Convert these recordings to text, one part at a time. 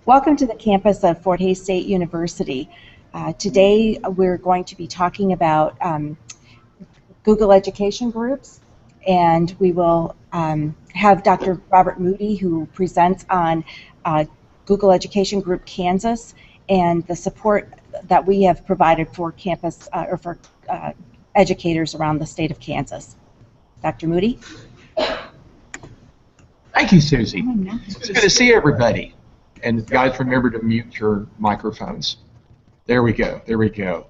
Welcome to the campus of Fort Hays State University. Today we're going to be talking about Google Education Groups, and we will have Dr. Robert Moody, who presents on Google Education Group Kansas and the support that we have provided for campus or for educators around the state of Kansas. Dr. Moody? Thank you, Susie. It's good to see everybody. And guys, remember to mute your microphones. There we go. There we go.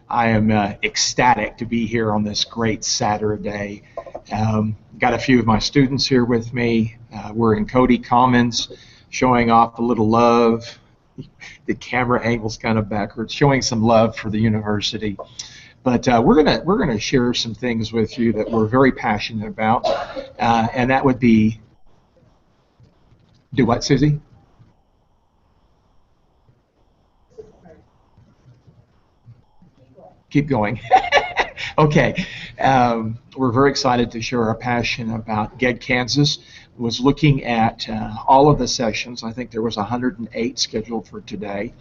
I am ecstatic to be here on this great Saturday. Got a few of my students here with me. We're in Cody Commons, showing off a little love. The camera angle's kind of backwards, showing some love for the university. But we're gonna share some things with you that we're very passionate about, and that would be. Do what, Susie? Keep going. Okay. We're very excited to share our passion about GEG Kansas. Was looking at all of the sessions. I think there was 108 scheduled for today.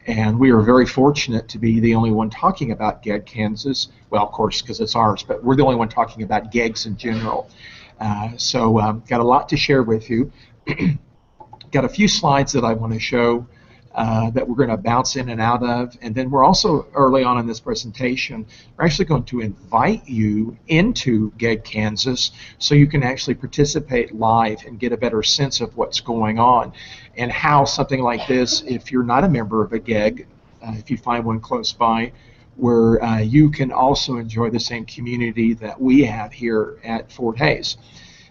And we are very fortunate to be the only one talking about GEG Kansas. Well, of course, because it's ours, but we're the only one talking about GEGs in general. So got a lot to share with you. Got a few slides that I want to show that we're going to bounce in and out of, and then we're also, early on in this presentation, we're actually going to invite you into GEG Kansas so you can actually participate live and get a better sense of what's going on and how something like this, if you're not a member of a GEG, if you find one close by, where you can also enjoy the same community that we have here at Fort Hays.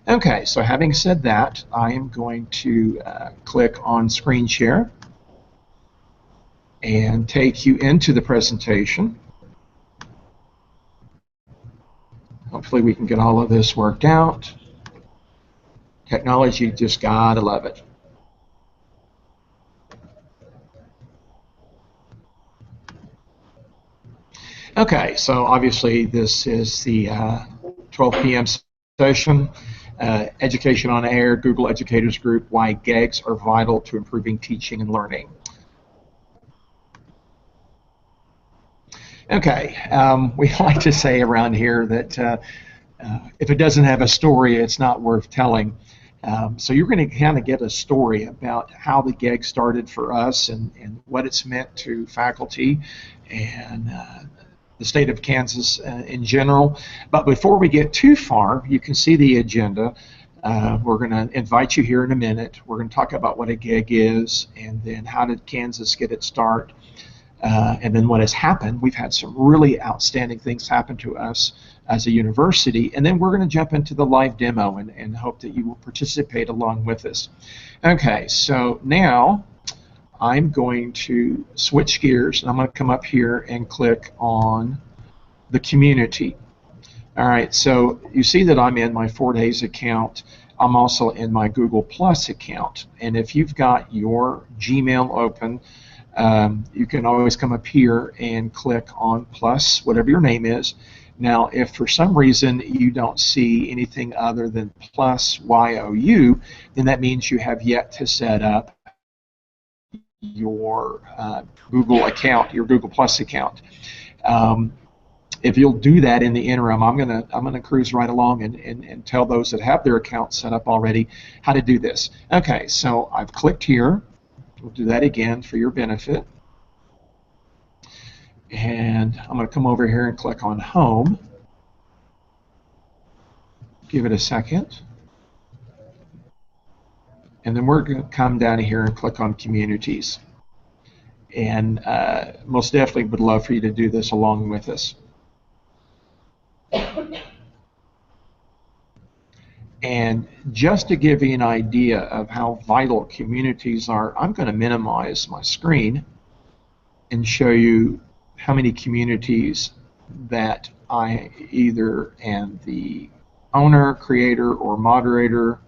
Okay, so having said that, I am going to click on screen share and take you into the presentation. Hopefully we can get all of this worked out. Technology, just gotta love it. Okay, so obviously this is the 12 p.m. session. Education on Air, Google Educators Group, why GEGs are vital to improving teaching and learning. Okay, we like to say around here that if it doesn't have a story, it's not worth telling. So you're going to kind of get a story about how the GEG started for us and what it's meant to faculty and the state of Kansas in general. But before we get too far, you can see the agenda. We're going to invite you here in a minute. We're going to talk about what a GEG is, and then how did Kansas get its start, and then what has happened. We've had some really outstanding things happen to us as a university, and then we're going to jump into the live demo and hope that you will participate along with us. Okay, so now I'm going to switch gears, and I'm going to come up here and click on the community. All right, so you see that I'm in my Fort Hays account. I'm also in my Google Plus account, and if you've got your Gmail open, you can always come up here and click on plus, whatever your name is. Now, if for some reason you don't see anything other than plus YOU, then that means you have yet to set up your Google account, your Google Plus account. If you'll do that in the interim, I'm gonna cruise right along and tell those that have their accounts set up already how to do this. Okay, so I've clicked here. We'll do that again for your benefit. And I'm going to come over here and click on Home. Give it a second. And then we're going to come down here and click on Communities. And most definitely would love for you to do this along with us. And just to give you an idea of how vital communities are, I'm going to minimize my screen and show you how many communities that I either am the owner, creator, or moderator.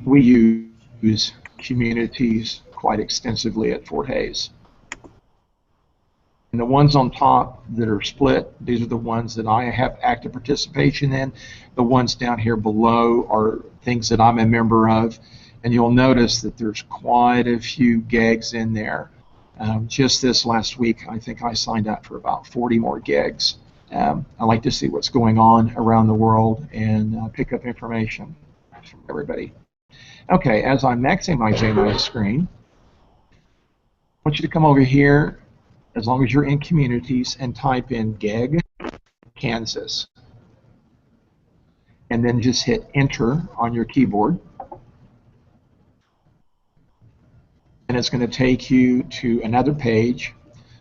We use communities quite extensively at Fort Hays. And the ones on top that are split, these are the ones that I have active participation in. The ones down here below are things that I'm a member of. and you'll notice that there's quite a few GEGs in there. Just this last week, I think I signed up for about 40 more GEGs. I like to see what's going on around the world and pick up information from everybody. Okay, as I'm maximizing my screen, I want you to come over here, as long as you're in communities, and type in GEG Kansas. And then just hit enter on your keyboard. And it's going to take you to another page.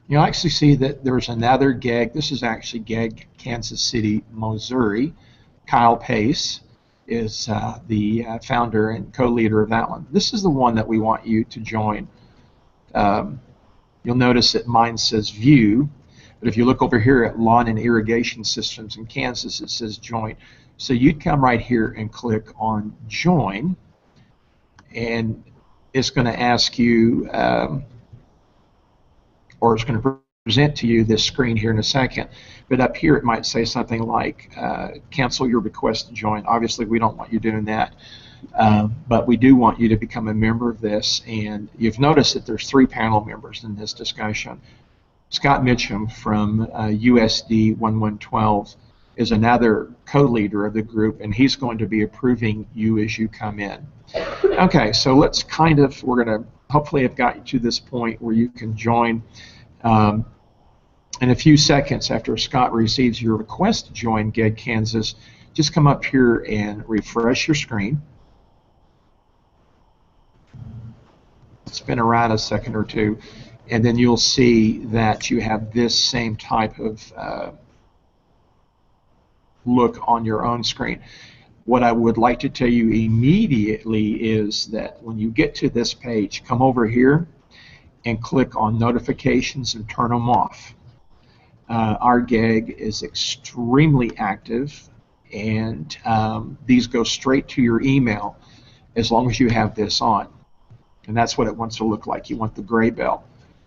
You'll actually see that there's another GEG. This is actually GEG Kansas City, Missouri. Kyle Pace is the founder and co-leader of that one. This is the one that we want you to join. You'll notice that mine says view, but if you look over here at lawn and irrigation systems in Kansas, it says join. So you'd come right here and click on join, and it's going to ask you, or it's going to present to you this screen here in a second. But up here it might say something like cancel your request to join. Obviously we don't want you doing that, but we do want you to become a member of this. And you've noticed that there's 3 panel members in this discussion. Scott Mitchum from USD 1112 is another co-leader of the group, and he's going to be approving you as you come in. Okay, so let's we're going to hopefully have got you to this point where you can join. In a few seconds after Scott receives your request to join GEG Kansas, just come up here and refresh your screen. Spin around a second or two, and then you'll see that you have this same type of look on your own screen. What I would like to tell you immediately is that when you get to this page, come over here and click on notifications and turn them off. Our GEG is extremely active, and these go straight to your email as long as you have this on. And that's what it wants to look like. You want the gray bell.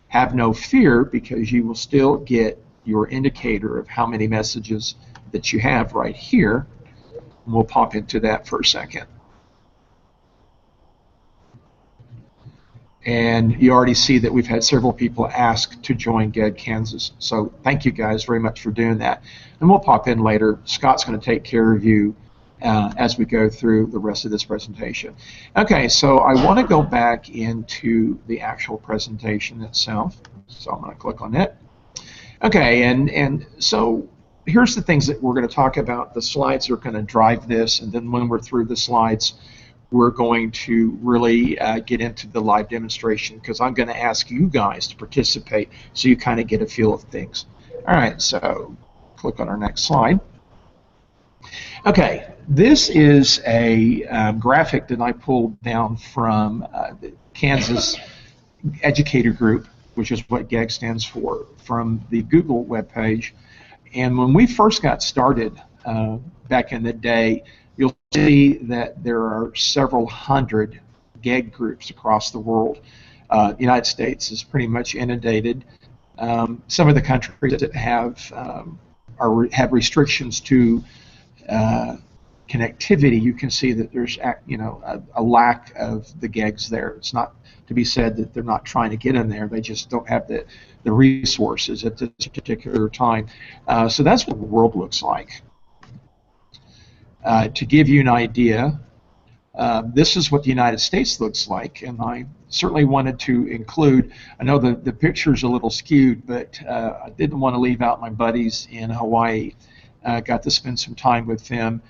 Have no fear, because you will still get your indicator of how many messages that you have right here. And we'll pop into that for a second. And you already see that we've had several people ask to join GEG Kansas. So thank you guys very much for doing that. And we'll pop in later. Scott's going to take care of you as we go through the rest of this presentation. Okay, so I want to go back into the actual presentation itself. So I'm going to click on it. Okay, and so here's the things that we're going to talk about. The slides are going to drive this, and then when we're through the slides, we're going to really get into the live demonstration, because I'm going to ask you guys to participate so you kind of get a feel of things. All right, so click on our next slide. Okay, this is a graphic that I pulled down from the Kansas Educator Group, which is what GEG stands for, from the Google webpage. And when we first got started back in the day, you'll see that there are several hundred GEG groups across the world. The United States is pretty much inundated. Some of the countries that have restrictions to connectivity, you can see that there's a lack of the GEGs there. It's not to be said that they're not trying to get in there. They just don't have the resources at this particular time. So that's what the world looks like. To give you an idea, this is what the United States looks like, and I certainly wanted to include, I know the picture's a little skewed, but I didn't want to leave out my buddies in Hawaii. Got to spend some time with them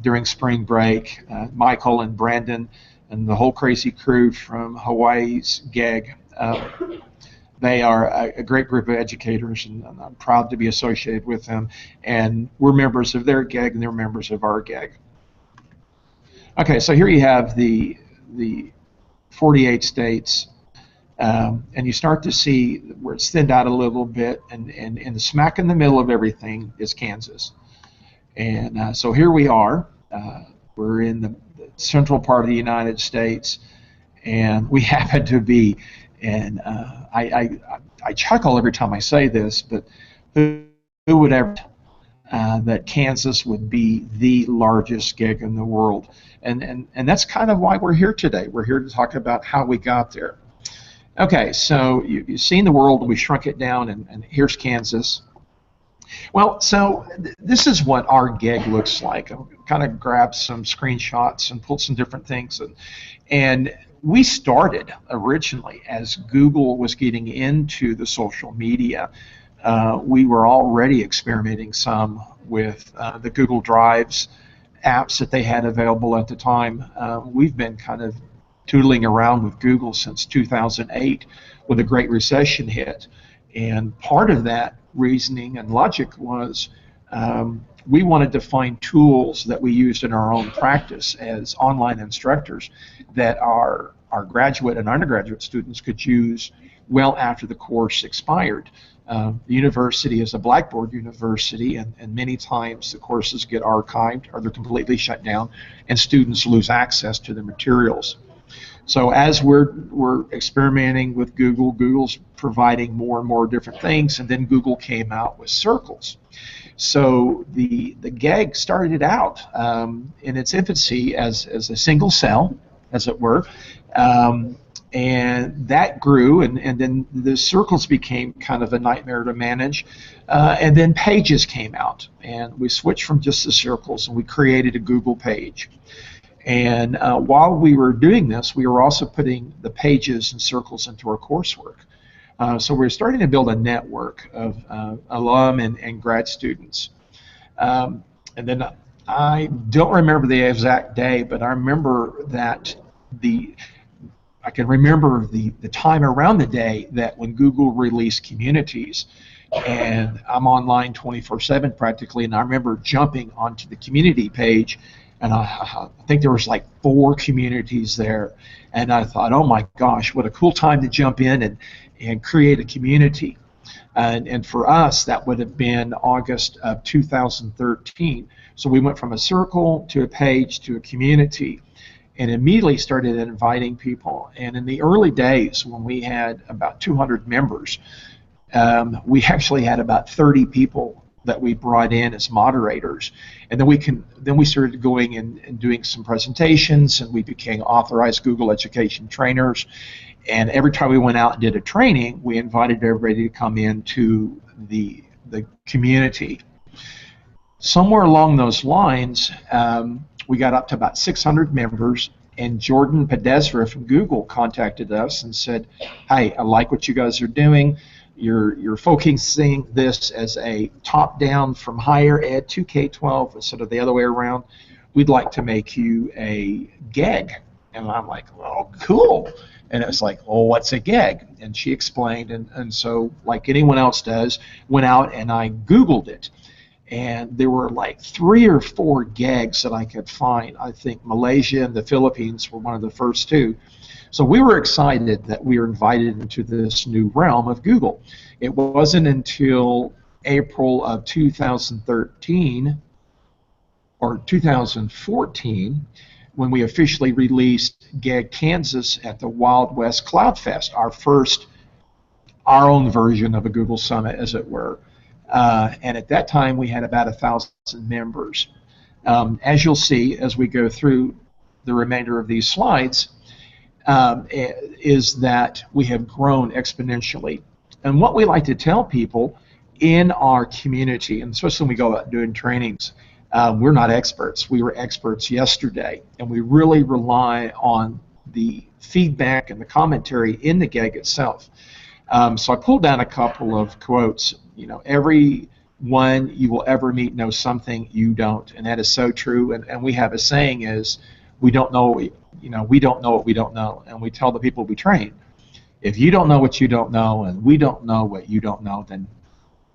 during spring break. Michael and Brandon and the whole crazy crew from Hawaii's GEG. They are a great group of educators, and I'm proud to be associated with them. And we're members of their GEG, and they're members of our GEG. Okay, so here you have the 48 states, and you start to see where it's thinned out a little bit, and in the smack in the middle of everything is Kansas. And so here we are. We're in the central part of the United States, and we happen to be, and I chuckle every time I say this, but who would ever that Kansas would be the largest GEG in the world. And that's kind of why we're here today. We're here to talk about how we got there. Okay, so you've seen the world, we shrunk it down, and here's Kansas. Well, so this is what our GEG looks like. I'll kind of grab some screenshots and pulled some different things. And we started originally as Google was getting into the social media. We were already experimenting some with the Google Drives apps that they had available at the time. We've been kind of tootling around with Google since 2008 when the Great Recession hit. And part of that reasoning and logic was we wanted to find tools that we used in our own practice as online instructors that our graduate and undergraduate students could use well after the course expired. The university is a Blackboard university, and many times the courses get archived or they're completely shut down, and students lose access to the materials. So as we're experimenting with Google, Google's providing more and more different things, and then Google came out with circles. So the GEG started out in its infancy as a single cell, as it were, and that grew, and then the circles became kind of a nightmare to manage, and then pages came out, and we switched from just the circles, and we created a Google page. And while we were doing this, we were also putting the pages and circles into our coursework. So we're starting to build a network of alum and grad students. And then I don't remember the exact day, but I remember that I can remember the time around the day that when Google released communities, and I'm online 24/7 practically, and I remember jumping onto the community page, and I think there was like 4 communities there, and I thought, oh my gosh, what a cool time to jump in and create a community. And for us, that would have been August of 2013. So we went from a circle to a page to a community, and immediately started inviting people. And in the early days, when we had about 200 members, we actually had about 30 people that we brought in as moderators, and then we started going and doing some presentations, and we became authorized Google education trainers. And every time we went out and did a training, we invited everybody to come into the community. Somewhere along those lines, we got up to about 600 members, and Jordan Pedesra from Google contacted us and said, hey, I like what you guys are doing. You're focusing this as a top-down from higher ed to K-12 instead of the other way around. We'd like to make you a GEG. And I'm like, well, cool. And it was like, well, what's a GEG? And she explained, and so like anyone else does, went out and I Googled it. And there were like 3 or 4 GEGs that I could find. I think Malaysia and the Philippines were one of the first 2. So we were excited that we were invited into this new realm of Google. It wasn't until April of 2013 or 2014 when we officially released GEG Kansas at the Wild West Cloud Fest, our own version of a Google Summit, as it were. And at that time, we had about 1,000 members. As you'll see as we go through the remainder of these slides, is that we have grown exponentially. And what we like to tell people in our community, and especially when we go out doing trainings, we're not experts. We were experts yesterday, and we really rely on the feedback and the commentary in the GEG itself. So I pulled down a couple of quotes. You know, everyone you will ever meet knows something you don't, and that is so true. And we have a saying is, we don't know we don't know what we don't know, and we tell the people we train, if you don't know what you don't know, and we don't know what you don't know, then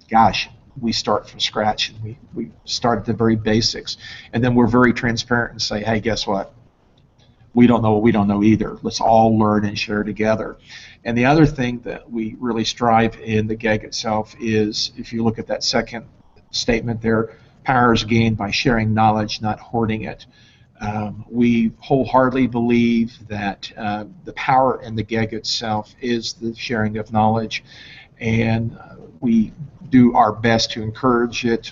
gosh, we start from scratch, and we start at the very basics, and then we're very transparent and say, hey, guess what? We don't know what we don't know either. Let's all learn and share together. And the other thing that we really strive in the GEG itself is, if you look at that second statement there, power is gained by sharing knowledge, not hoarding it. We wholeheartedly believe that the power in the GEG itself is the sharing of knowledge, and we do our best to encourage it.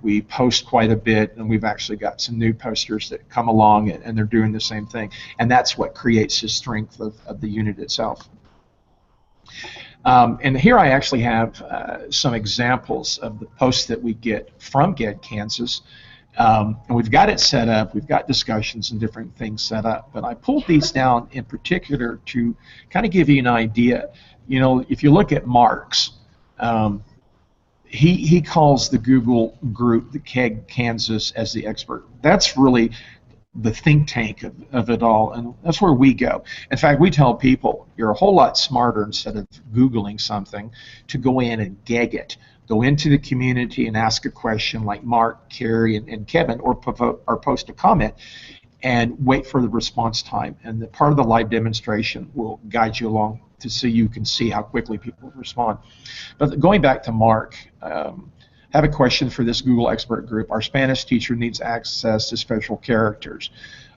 We post quite a bit, and we've actually got some new posters that come along, and they're doing the same thing. And that's what creates the strength of the unit itself. And here I actually have some examples of the posts that we get from GEG Kansas. And we've got it set up, we've got discussions and different things set up, but I pulled these down in particular to kind of give you an idea. You know, if you look at Mark's, he calls the Google group, the GEG Kansas, as the expert. That's really the think tank of it all, and that's where we go. In fact, we tell people you're a whole lot smarter, instead of Googling something, to go in and GEG it. Go into the community and ask a question like Mark, Carrie, and Kevin, or post a comment, and wait for the response time. And the part of the live demonstration will guide you along to so you can see how quickly people respond. But going back to Mark, I have a question for this Google expert group. Our Spanish teacher needs access to special characters.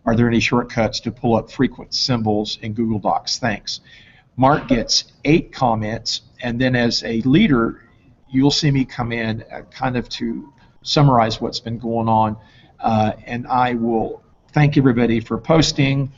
Are there any shortcuts to pull up frequent symbols in Google Docs? Thanks. Mark gets 8 comments, and then as a leader, you'll see me come in kind of to summarize what's been going on, and I will thank everybody for posting,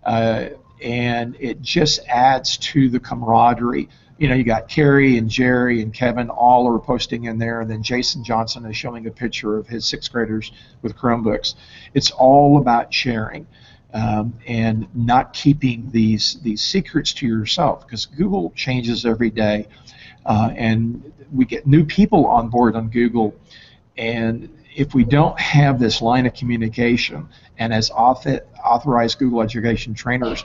and it just adds to the camaraderie. You know, you got Carrie and Jerry and Kevin all are posting in there, and then Jason Johnson is showing a picture of his 6th graders with Chromebooks. It's all about sharing and not keeping these secrets to yourself, because Google changes every day, and we get new people on board on Google, and if we don't have this line of communication, and as authorized Google education trainers,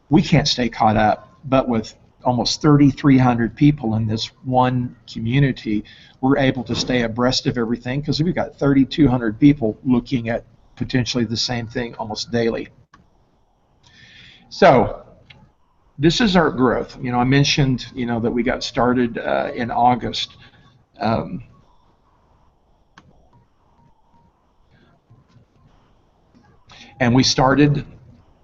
we can't stay caught up. But with almost 3,300 people in this one community, we're able to stay abreast of everything, because we've got 3,200 people looking at potentially the same thing almost daily. So this is our growth. You know, I mentioned, you know, that we got started in August. And we started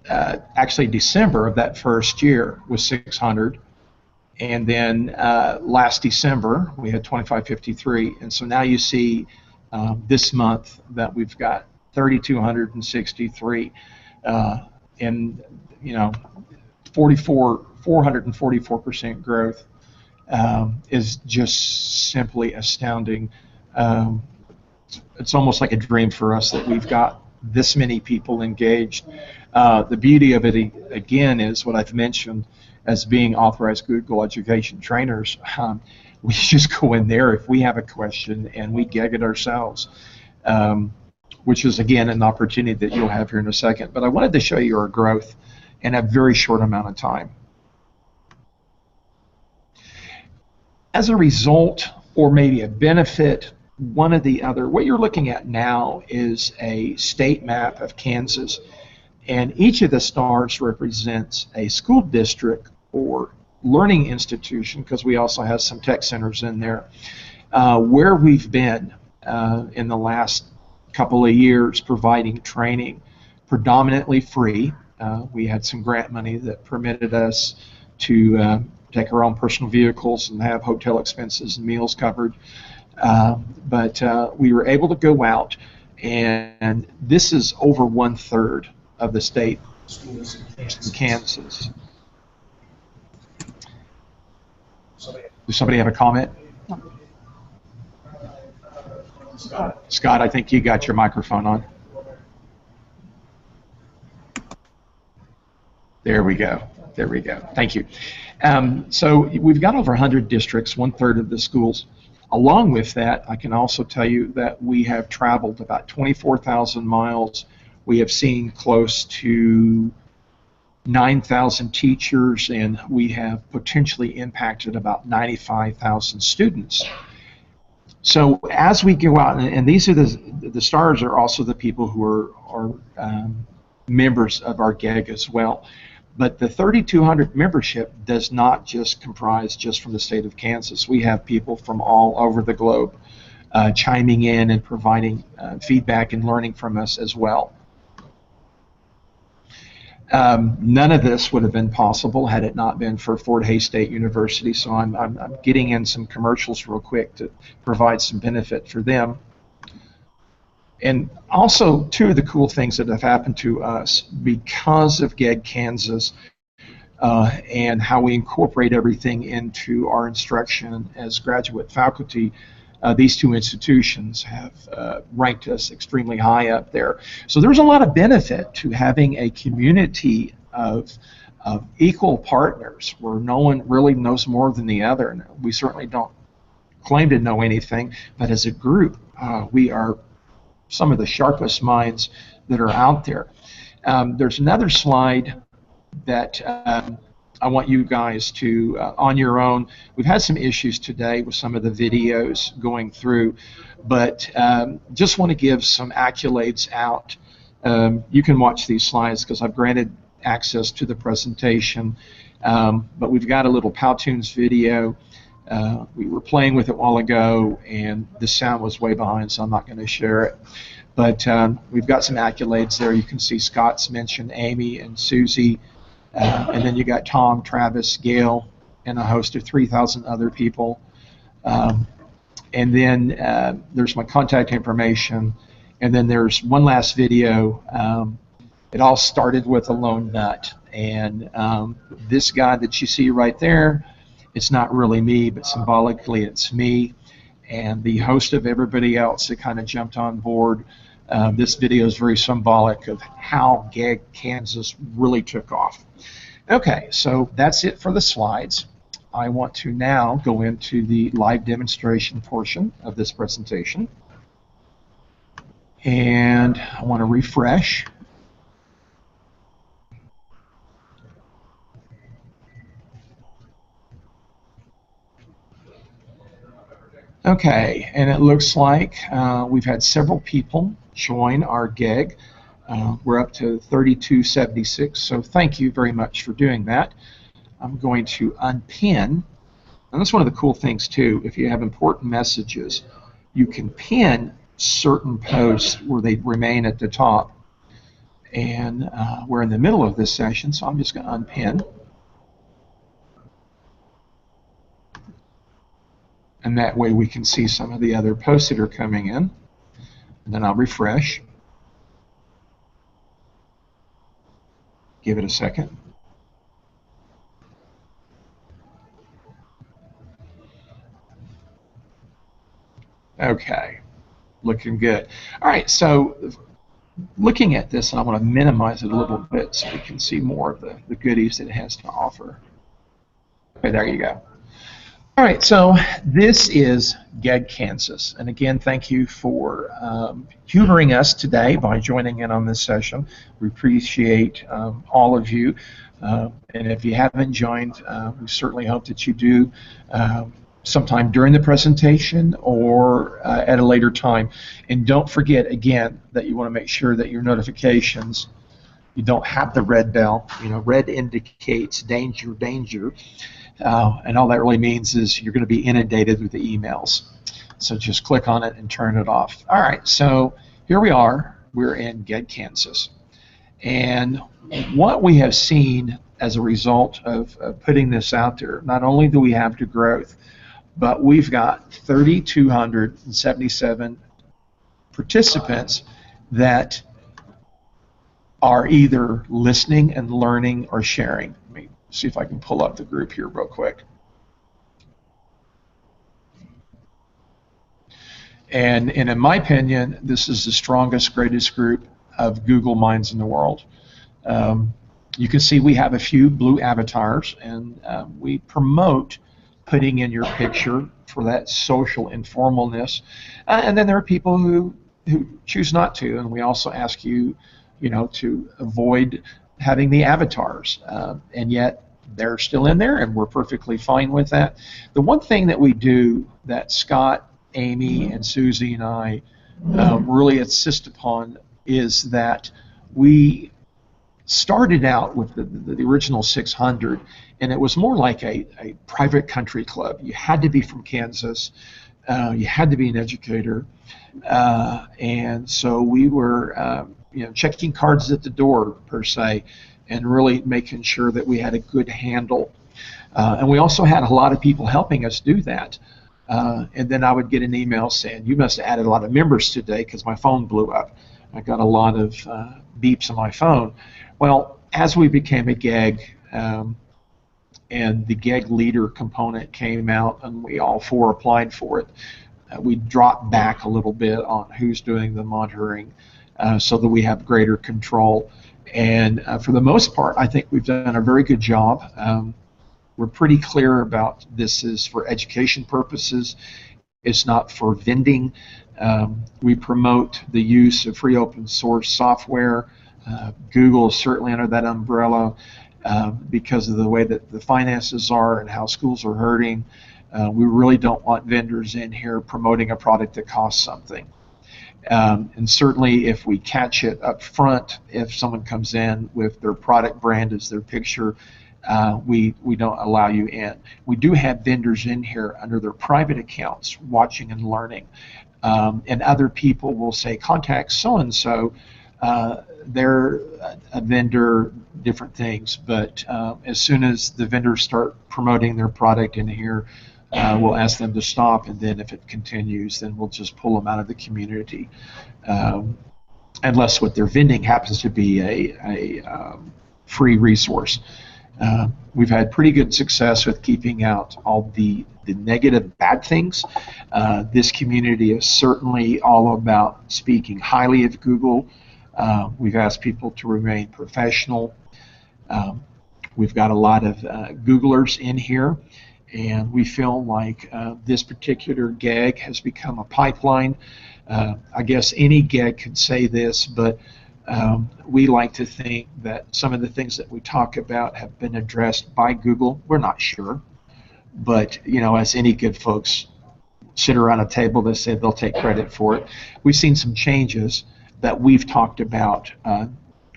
actually December of that first year with 600. And then last December, we had 2553. And so now you see this month that we've got 3,263. And, you know, 444% growth is just simply astounding. It's almost like a dream for us that we've got this many people engaged. The beauty of it, again, is what I've mentioned as being authorized Google education trainers. We just go in there if we have a question and we GEG it ourselves, which is, again, an opportunity that you'll have here in a second. But I wanted to show you our growth in a very short amount of time. As a result, or maybe a benefit, one or the other, what you're looking at now is a state map of Kansas, and each of the stars represents a school district or learning institution, because we also have some tech centers in there, where we've been in the last couple of years providing training, predominantly free. We had some grant money that permitted us to take our own personal vehicles and have hotel expenses and meals covered. But we were able to go out, and this is over 1/3 of the state schools in Kansas. Does somebody have a comment? Scott, I think you got your microphone on. There we go. There we go. Thank you. So we've got over 100 districts, 1/3 of the schools. Along with that, I can also tell you that we have traveled about 24,000 miles. We have seen close to 9,000 teachers, and we have potentially impacted about 95,000 students. So as we go out, and these are the stars are also the people who are members of our GEG as well. But the 3,200 membership does not just comprise just from the state of Kansas. We have people from all over the globe chiming in and providing feedback and learning from us as well. None of this would have been possible had it not been for Fort Hays State University. So I'm getting in some commercials real quick to provide some benefit for them. And also, two of the cool things that have happened to us because of GEG Kansas and how we incorporate everything into our instruction as graduate faculty, these two institutions have ranked us extremely high up there. So there's a lot of benefit to having a community of equal partners where no one really knows more than the other. And we certainly don't claim to know anything, but as a group, we are some of the sharpest minds that are out there. There's another slide that I want you guys to, on your own, we've had some issues today with some of the videos going through, but just want to give some accolades out. You can watch these slides because I've granted access to the presentation, but we've got a little Powtoons video. We were playing with it a while ago, and the sound was way behind, so I'm not going to share it. But we've got some accolades there. You can see Scott's mentioned Amy and Susie, and then you got Tom, Travis, Gail, and a host of 3,000 other people. And then there's my contact information, and then there's one last video. It all started with a lone nut, and this guy that you see right there, it's not really me, but symbolically it's me and the host of everybody else that kind of jumped on board. This video is very symbolic of how GEG Kansas really took off. Okay, so that's it for the slides. I want to now go into the live demonstration portion of this presentation. And I want to refresh. Okay, and it looks like we've had several people join our GEG. We're up to 3276, so thank you very much for doing that. I'm going to unpin, and that's one of the cool things too, if you have important messages, you can pin certain posts where they remain at the top. And we're in the middle of this session, so I'm just going to unpin. And that way we can see some of the other posts that are coming in. And then I'll refresh. Give it a second. Okay, looking good. All right, so looking at this, and I want to minimize it a little bit so we can see more of the goodies that it has to offer. Okay, there you go. All right, so this is GEG Kansas, and again, thank you for humoring us today by joining in on this session. We appreciate all of you, and if you haven't joined, we certainly hope that you do sometime during the presentation or at a later time. And don't forget, again, that you want to make sure that your notifications, you don't have the red bell. You know, red indicates danger, danger. And all that really means is you're going to be inundated with the emails. So just click on it and turn it off. All right, so here we are. We're in GEG Kansas. And what we have seen as a result of putting this out there, not only do we have the growth, but we've got 3,277 participants that are either listening and learning or sharing. See if I can pull up the group here real quick. And in my opinion, this is the strongest, greatest group of Google minds in the world. You can see we have a few blue avatars, and we promote putting in your picture for that social informalness. And then there are people who choose not to, and we also ask you, to avoid having the avatars, and yet they're still in there, and we're perfectly fine with that. The one thing that we do that Scott, Amy, and Susie and I really insist upon is that we started out with the original 600, and it was more like a private country club. You had to be from Kansas, you had to be an educator, and so we were checking cards at the door, per se, and really making sure that we had a good handle. And we also had a lot of people helping us do that. And then I would get an email saying, you must have added a lot of members today because my phone blew up. I got a lot of beeps on my phone. Well, as we became a GEG, and the GEG leader component came out and we all four applied for it, we dropped back a little bit on who's doing the monitoring so that we have greater control. And for the most part, I think we've done a very good job. We're pretty clear about this is for education purposes. It's not for vending. We promote the use of free open source software. Google is certainly under that umbrella because of the way that the finances are and how schools are hurting. We really don't want vendors in here promoting a product that costs something. And certainly if we catch it up front, if someone comes in with their product brand as their picture, we don't allow you in. We do have vendors in here under their private accounts watching and learning. And other people will say, contact so-and-so. They're a vendor, different things. But as soon as the vendors start promoting their product in here, we'll ask them to stop, and then if it continues, then we'll just pull them out of the community. Unless what they're vending happens to be a free resource. We've had pretty good success with keeping out all the negative bad things. This community is certainly all about speaking highly of Google. We've asked people to remain professional. We've got a lot of Googlers in here, and we feel like this particular GEG has become a pipeline. I guess any GEG could say this, but we like to think that some of the things that we talk about have been addressed by Google. We're not sure, but as any good folks sit around a table that say they'll take credit for it. We've seen some changes that we've talked about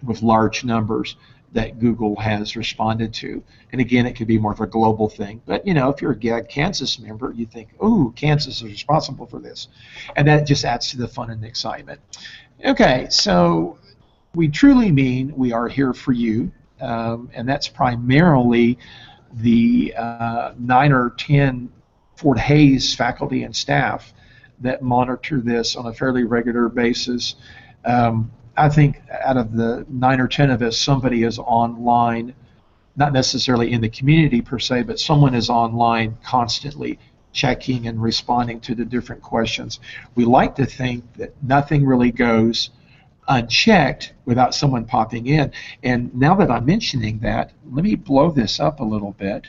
with large numbers that Google has responded to. And again, it could be more of a global thing. But if you're a GEG Kansas member, you think, oh, Kansas is responsible for this. And that just adds to the fun and the excitement. Okay, so we truly mean we are here for you. And that's primarily the 9 or 10 Fort Hays faculty and staff that monitor this on a fairly regular basis. I think out of the 9 or 10 of us, somebody is online, not necessarily in the community per se, but someone is online constantly checking and responding to the different questions. We like to think that nothing really goes unchecked without someone popping in. And now that I'm mentioning that, let me blow this up a little bit.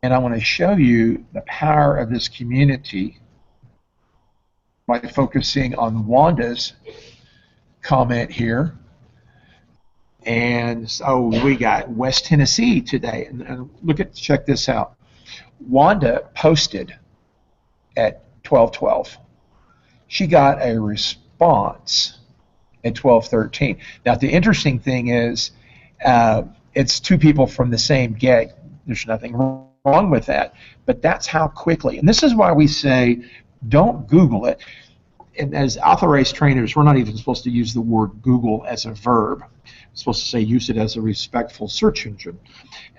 And I want to show you the power of this community by focusing on Wanda's comment here. And so we got West Tennessee today, and check this out. Wanda posted at 12:12. She got a response at 12:13. Now the interesting thing is it's two people from the same GEG. There's nothing wrong with that, but that's how quickly, and this is why we say don't Google it. And as authorized trainers, we're not even supposed to use the word Google as a verb. We're supposed to say use it as a respectful search engine.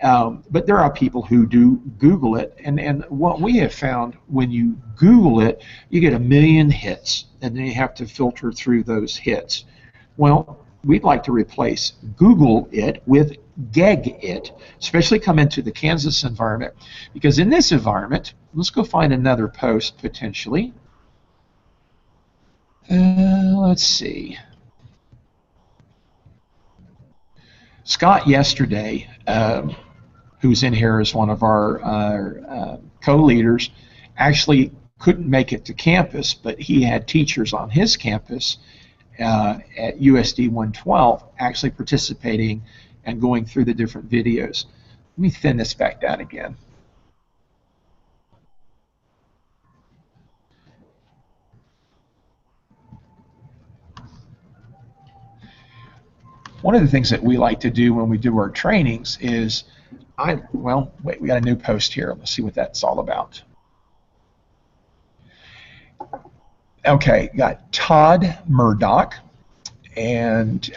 But there are people who do Google it, and what we have found, when you Google it, you get 1 million hits, and then you have to filter through those hits. Well, we'd like to replace Google it with GEG it, especially come into the Kansas environment, because in this environment, let's go find another post potentially. Let's see. Scott yesterday, who's in here as one of our co-leaders, actually couldn't make it to campus, but he had teachers on his campus at USD 112 actually participating and going through the different videos. Let me thin this back down again. One of the things that we like to do when we do our trainings is, wait, we got a new post here. Let's see what that's all about. Okay, got Todd Murdoch, and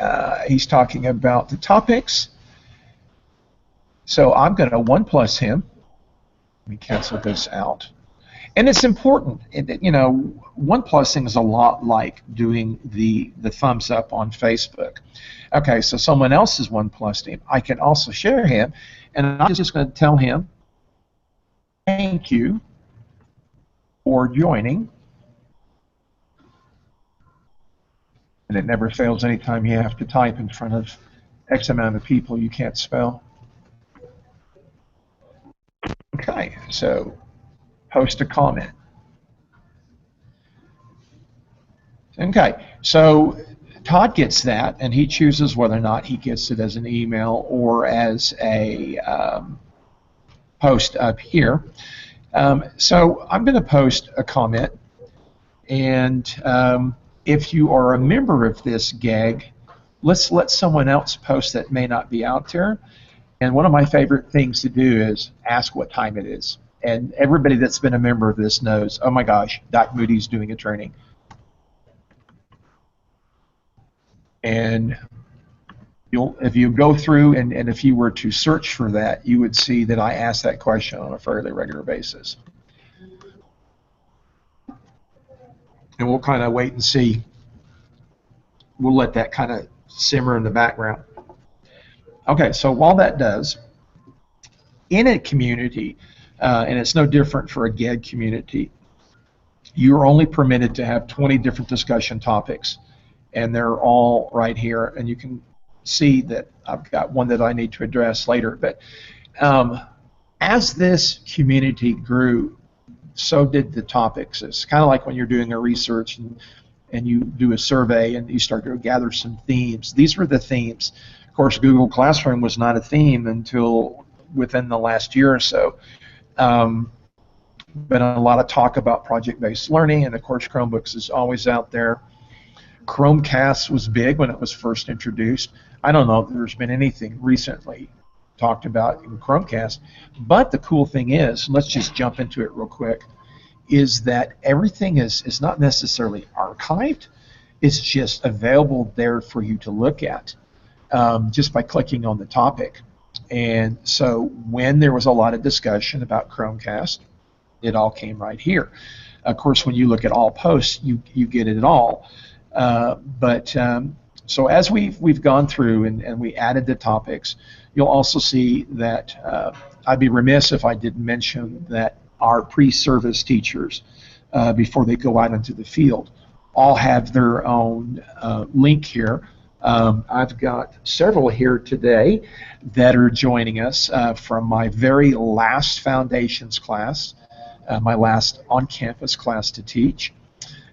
he's talking about the topics. So I'm going to 1+ him. Let me cancel this out. And it's important, you know, 1+ing is a lot like doing the thumbs up on Facebook. Okay, so someone else is 1+ed him. I can also share him, and I'm just going to tell him, thank you for joining. And it never fails anytime you have to type in front of X amount of people you can't spell. Okay, so post a comment. Okay, so Todd gets that, and he chooses whether or not he gets it as an email or as a post up here. So I'm going to post a comment, and if you are a member of this GEG, let's let someone else post that may not be out there. And one of my favorite things to do is ask what time it is. And everybody that's been a member of this knows, oh my gosh, Doc Moody's doing a training. And if you go through and if you were to search for that, you would see that I ask that question on a fairly regular basis. And we'll kind of wait and see. We'll let that kind of simmer in the background. Okay, so while that does, in a community, and it's no different for a GEG community, you're only permitted to have 20 different discussion topics, and they're all right here, and you can see that I've got one that I need to address later. But as this community grew, so did the topics. It's kind of like when you're doing a research and you do a survey and you start to gather some themes. These were the themes. Of course, Google Classroom was not a theme until within the last year or so. Been a lot of talk about project-based learning, and of course Chromebooks is always out there. Chromecast was big when it was first introduced. I don't know if there's been anything recently talked about in Chromecast, but the cool thing is, let's just jump into it real quick, is that everything is not necessarily archived, it's just available there for you to look at just by clicking on the topic. And so when there was a lot of discussion about Chromecast, it all came right here. Of course, when you look at all posts, you get it all. So as we've gone through and we added the topics, you'll also see that I'd be remiss if I didn't mention that our pre-service teachers, before they go out into the field, all have their own link here. I've got several here today that are joining us from my very last foundations class, my last on-campus class to teach.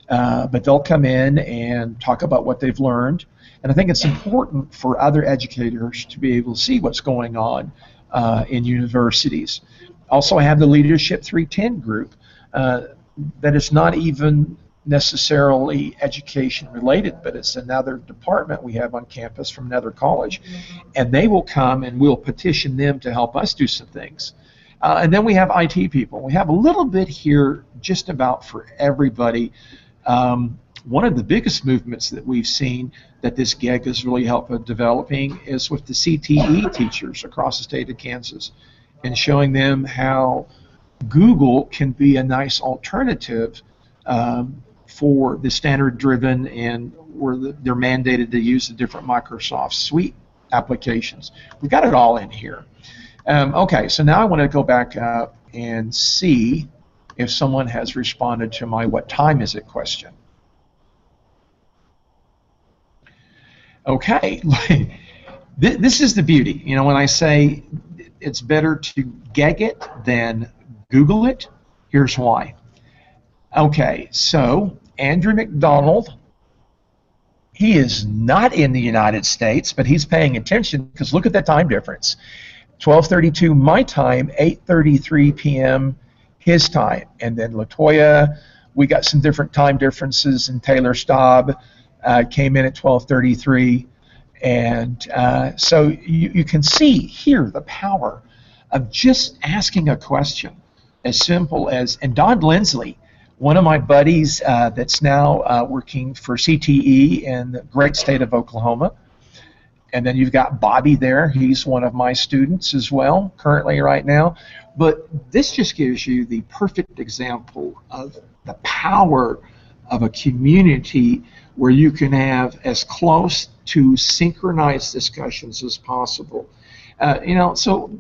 But they'll come in and talk about what they've learned. And I think it's important for other educators to be able to see what's going on in universities. Also, I have the Leadership 310 group that is not even necessarily education related, but it's another department we have on campus from another college. And they will come and we'll petition them to help us do some things. And then we have IT people. We have a little bit here just about for everybody. One of the biggest movements that we've seen that this GEG has really helped with developing is with the CTE teachers across the state of Kansas, and showing them how Google can be a nice alternative for the standard-driven and where they're mandated to use the different Microsoft Suite applications. We've got it all in here. Okay, so now I want to go back up and see if someone has responded to my "what time is it" question. Okay, this is the beauty. You know, when I say it's better to GEG it than Google it, here's why. Okay, so Andrew McDonald, he is not in the United States, but he's paying attention because look at that time difference. 12:32 my time, 8:33 p.m. his time. And then Latoya, we got some different time differences, and Taylor Staub came in at 12:33. And so you can see here the power of just asking a question as simple as, and Don Lindsley, One of my buddies that's now working for CTE in the great state of Oklahoma. And then you've got Bobby there. He's one of my students as well, currently right now. But this just gives you the perfect example of the power of a community where you can have as close to synchronized discussions as possible. So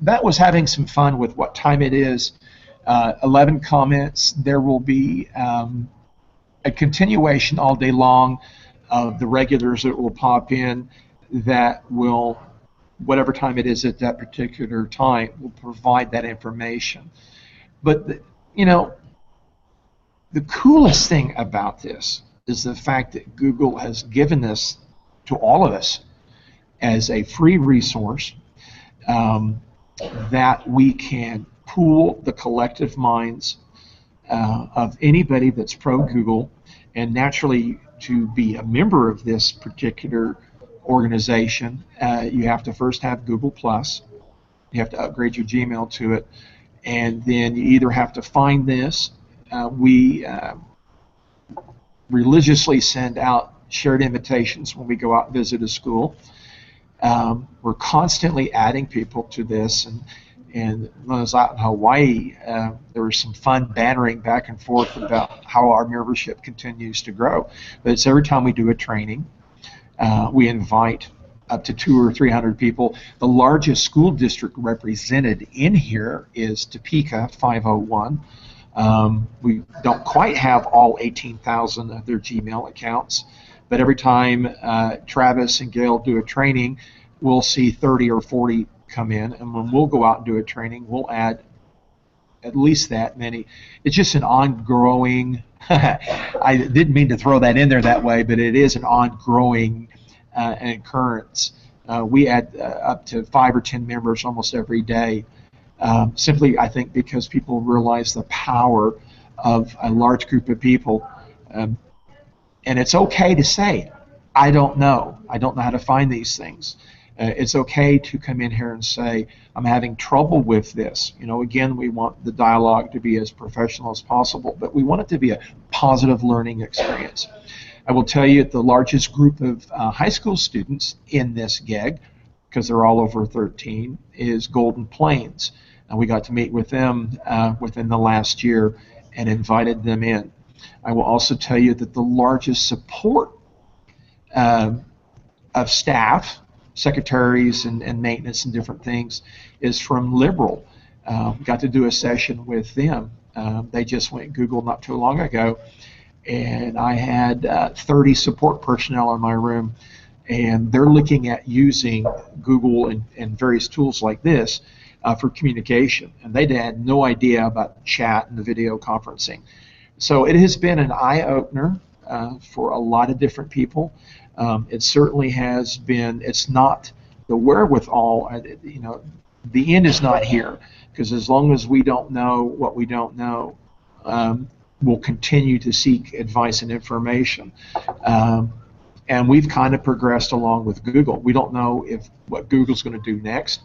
that was having some fun with what time it is. 11 comments. There will be a continuation all day long of the regulars that will pop in that will, whatever time it is at that particular time, will provide that information. But, the coolest thing about this is the fact that Google has given this to all of us as a free resource that we can pool the collective minds of anybody that's pro-Google, and naturally to be a member of this particular organization, you have to first have Google+. You have to upgrade your Gmail to it, and then you either have to find this. We religiously send out shared invitations when we go out and visit a school. We're constantly adding people to this, and when I was out in Hawaii, there was some fun bantering back and forth about how our membership continues to grow. But it's every time we do a training, we invite up to 200 or 300 people. The largest school district represented in here is Topeka 501. We don't quite have all 18,000 of their Gmail accounts, but every time Travis and Gail do a training, we'll see 30 or 40 come in, and when we'll go out and do a training, we'll add at least that many. It's just an ongoing, I didn't mean to throw that in there that way, but it is an ongoing occurrence. We add up to 5 or 10 members almost every day, simply, I think, because people realize the power of a large group of people. And it's okay to say, I don't know how to find these things. It's okay to come in here and say, I'm having trouble with this. Again, we want the dialogue to be as professional as possible, but we want it to be a positive learning experience. I will tell you, the largest group of high school students in this GEG, because they're all over 13, is Golden Plains. And we got to meet with them within the last year and invited them in. I will also tell you that the largest support of staff, secretaries and maintenance and different things, is from Liberal. Got to do a session with them. They just went Google not too long ago, and I had 30 support personnel in my room, and they're looking at using Google and various tools like this for communication, and they had no idea about chat and the video conferencing. So it has been an eye-opener for a lot of different people. It certainly has been. It's not the wherewithal. The end is not here, because as long as we don't know what we don't know, we'll continue to seek advice and information. And we've kind of progressed along with Google. We don't know what Google's going to do next,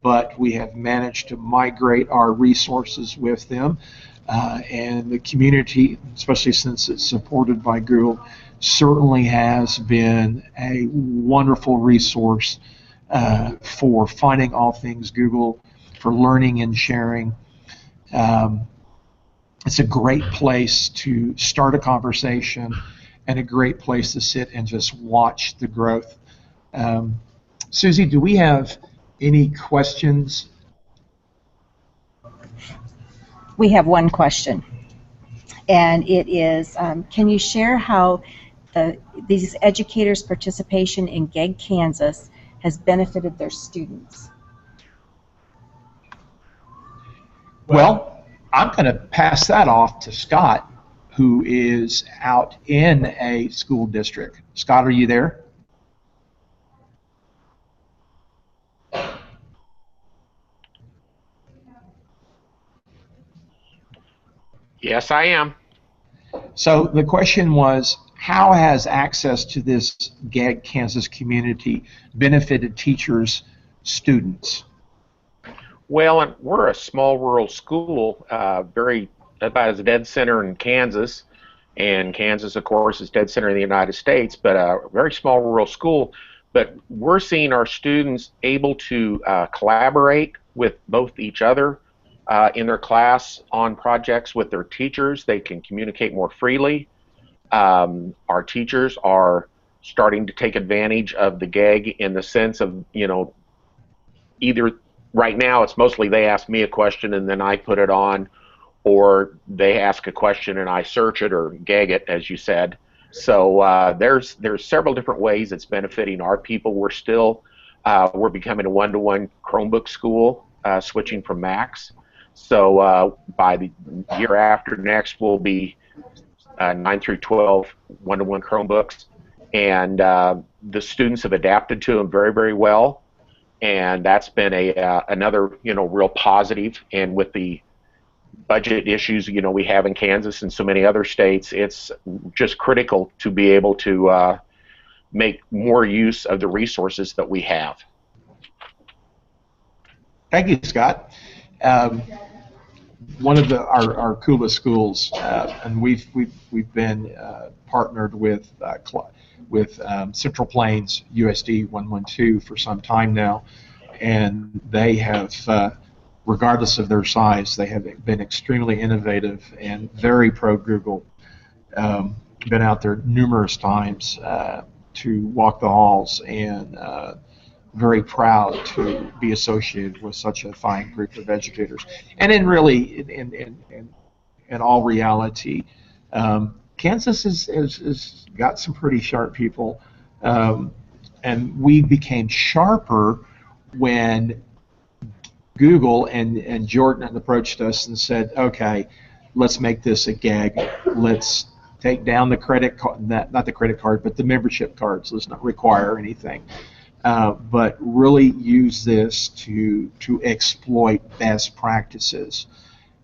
but we have managed to migrate our resources with them. And the community, especially since it's supported by Google, certainly has been a wonderful resource for finding all things Google, for learning and sharing. It's a great place to start a conversation and a great place to sit and just watch the growth. Susie, do we have any questions? We have one question, and it is, can you share how these educators' participation in GEG Kansas has benefited their students? Well, I'm going to pass that off to Scott, who is out in a school district. Scott, are you there? Yes, I am. So the question was, how has access to this GEG Kansas community benefited teachers, students? Well, we're a small rural school, very about as dead center in Kansas, and Kansas, of course, is dead center in the United States, but a very small rural school. But we're seeing our students able to collaborate with both each other in their class on projects with their teachers. They can communicate more freely. Our teachers are starting to take advantage of the GEG in the sense of, either right now it's mostly they ask me a question and then I put it on, or they ask a question and I search it or GEG it, as you said. So there's several different ways it's benefiting our people. We're becoming a one-to-one Chromebook school, switching from Macs. So by the year after next, we'll be 9 through 12 one-to-one Chromebooks, and the students have adapted to them very, very well, and that's been another real positive. And with the budget issues we have in Kansas and so many other states, it's just critical to be able to make more use of the resources that we have. Thank you, Scott. One of our coolest schools, and we've been partnered with Central Plains USD 112 for some time now, and they have, regardless of their size, they have been extremely innovative and very pro Google. Been out there numerous times to walk the halls, and very proud to be associated with such a fine group of educators. And in all reality, Kansas has got some pretty sharp people, and we became sharper when Google and Jordan approached us and said, okay, let's make this a GEG. Let's take down the credit card, not the credit card, but the membership cards. Let's not require anything. But really use this to exploit best practices.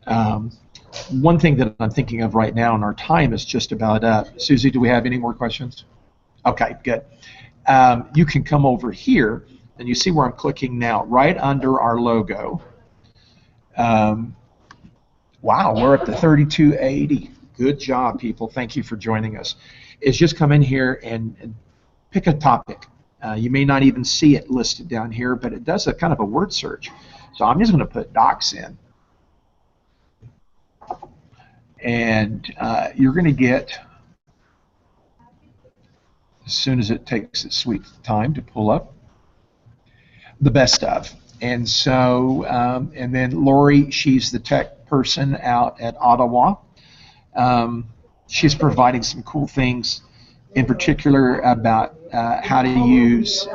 One thing that I'm thinking of right now, and our time is just about up. Susie, do we have any more questions? Okay, good. You can come over here, and you see where I'm clicking now, right under our logo. Wow, we're up to 3280. Good job, people. Thank you for joining us. Is just come in here and pick a topic. You may not even see it listed down here, but it does a kind of a word search. So I'm just going to put docs in. And you're going to get, as soon as it takes its sweet time to pull up, the best of. And so, and then Lori, she's the tech person out at Ottawa. She's providing some cool things, in particular about how to use,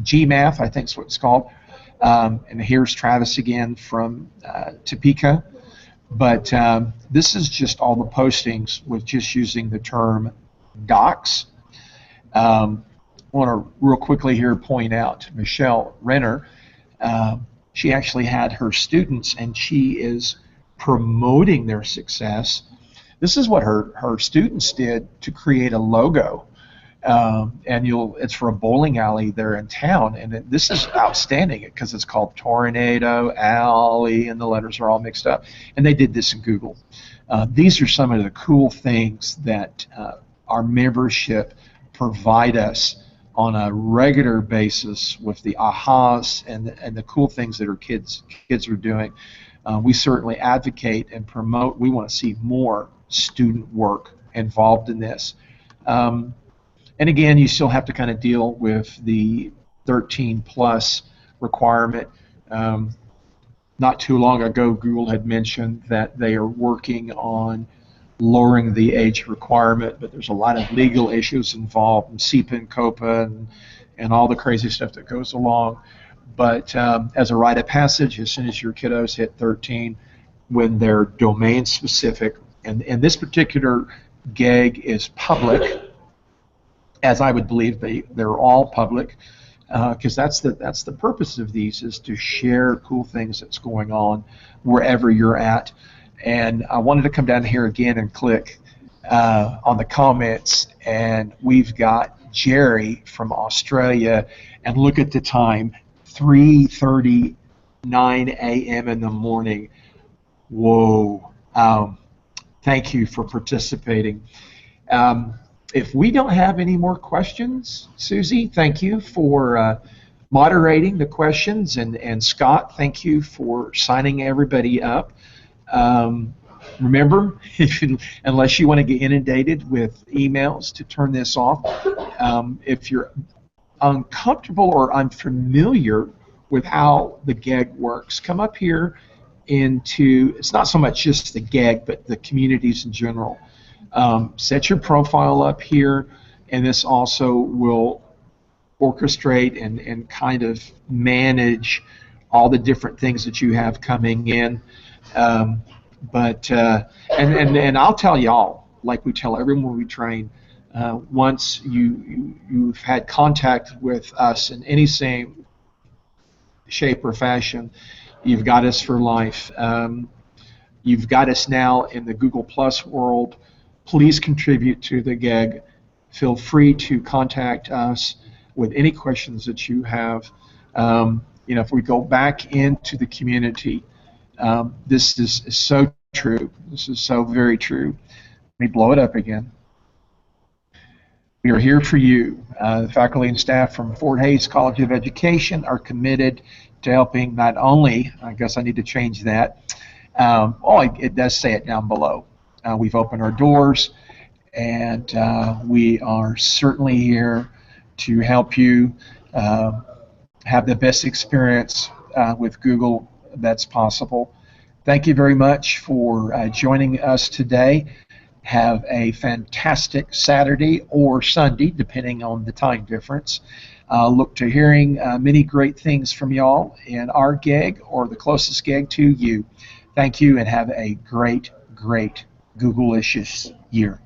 GMath, I think is what it's called. And here's Travis again from Topeka. But this is just all the postings with just using the term docs. I want to real quickly here point out Michelle Renner. She actually had her students, and she is promoting their success. This is what her students did to create a logo, and it's for a bowling alley there in town, and this is outstanding because it's called Tornado Alley, and the letters are all mixed up, and they did this in Google. These are some of the cool things that our membership provide us on a regular basis with the ahas and the cool things that our kids are doing. We certainly advocate and promote. We want to see more student work involved in this. And again, you still have to kind of deal with the 13 plus requirement. Not too long ago, Google had mentioned that they are working on lowering the age requirement, but there's a lot of legal issues involved, and SEPA and COPA and all the crazy stuff that goes along. But as a rite of passage, as soon as your kiddos hit 13, when they're domain specific, and this particular GEG is public, as I would believe they're all public, because that's the purpose of these, is to share cool things that's going on wherever you're at. And I wanted to come down here again and click on the comments, and we've got Jerry from Australia, and look at the time, 3:30 9 a.m. in the morning. Whoa. Thank you for participating. If we don't have any more questions, Susie, thank you for moderating the questions, and Scott, thank you for signing everybody up. Remember, unless you want to get inundated with emails, to turn this off. If you're uncomfortable or unfamiliar with how the GEG works, come up here into, it's not so much just the GEG, but the communities in general. Set your profile up here, and this also will orchestrate and kind of manage all the different things that you have coming in. And I'll tell y'all, like we tell everyone we train, once you've had contact with us in any same shape or fashion, you've got us for life. You've got us now in the Google Plus world. Please contribute to the GEG. Feel free to contact us with any questions that you have. If we go back into the community, this is so true. This is so very true. Let me blow it up again. We are here for you. The faculty and staff from Fort Hays College of Education are committed to helping not only, I guess I need to change that, it does say it down below. We've opened our doors, and we are certainly here to help you have the best experience with Google that's possible. Thank you very much for joining us today. Have a fantastic Saturday or Sunday, depending on the time difference. Look to hearing many great things from y'all in our GEG or the closest GEG to you. Thank you, and have a great, great Google-licious year.